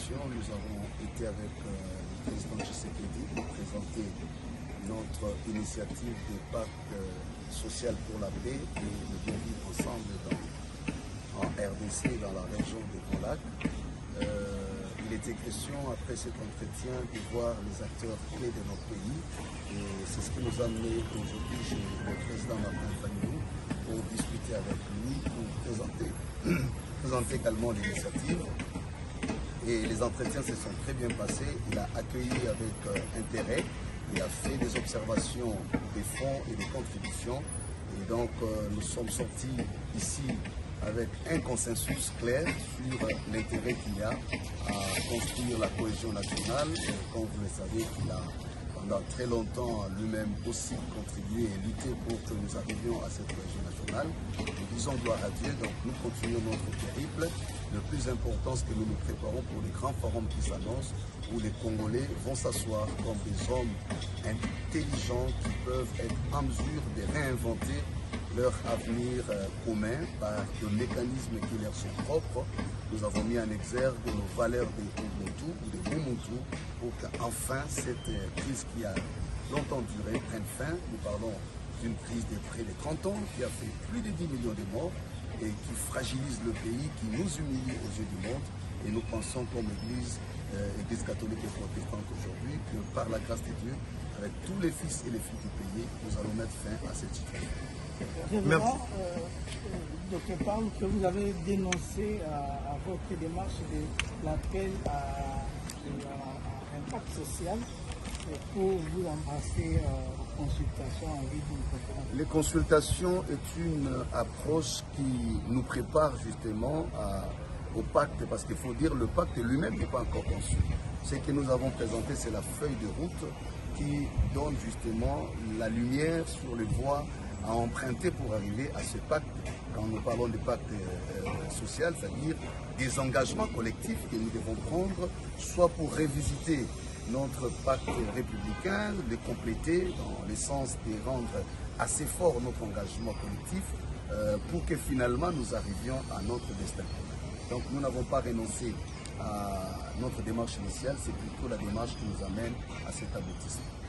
expression, nous avons été avec le président Tshisekedi pour présenter notre initiative des pactes social pour la paix et le bien vivre ensemble en RDC, dans la région des Grands Lacs. Il était question, après cet entretien, de voir les acteurs clés de notre pays. Et c'est ce qui nous a amené aujourd'hui chez le président Martin Fayulu pour discuter avec lui, pour présenter également l'initiative. Et les entretiens se sont très bien passés. Il a accueilli avec intérêt. Il a fait des observations des fonds et des contributions. Et donc, nous sommes sortis ici avec un consensus clair sur l'intérêt qu'il y a à construire la cohésion nationale. Et comme vous le savez, il a pendant très longtemps lui-même aussi contribué et lutté pour que nous arrivions à cette cohésion nationale. Nous disons gloire à Dieu, donc nous continuons notre périple. Le plus important, c'est que nous nous préparons pour les grands forums qui s'annoncent, où les Congolais vont s'asseoir comme des hommes intelligents qui peuvent être en mesure de réinventer leur avenir commun par des mécanismes qui leur sont propres. Nous avons mis en exergue nos valeurs des Ubuntu ou des Ubuntu pour qu'enfin cette crise qui a longtemps duré prenne fin. Nous parlons d'une crise de près de 30 ans qui a fait plus de 10 millions de morts et qui fragilise le pays, qui nous humilie aux yeux du monde. Et nous pensons comme Église catholique et protestante aujourd'hui que par la grâce de Dieu, avec tous les fils et les filles du pays, nous allons mettre fin à cette situation. Révérend, Dr Paul, que vous avez dénoncé à votre démarche de l'appel à un pacte social pour vous embrasser aux consultations en vue d'une conférence. Les consultations est une approche qui nous prépare justement au pacte, parce qu'il faut dire le pacte lui-même n'est pas encore conçu. Ce que nous avons présenté, c'est la feuille de route qui donne justement la lumière sur les voies à emprunter pour arriver à ce pacte. Quand nous parlons de pacte social, c'est-à-dire des engagements collectifs que nous devons prendre, soit pour révisiter notre pacte républicain, le compléter dans le sens de rendre assez fort notre engagement collectif pour que finalement nous arrivions à notre destin. Donc nous n'avons pas renoncé à notre démarche initiale, c'est plutôt la démarche qui nous amène à cet aboutissement.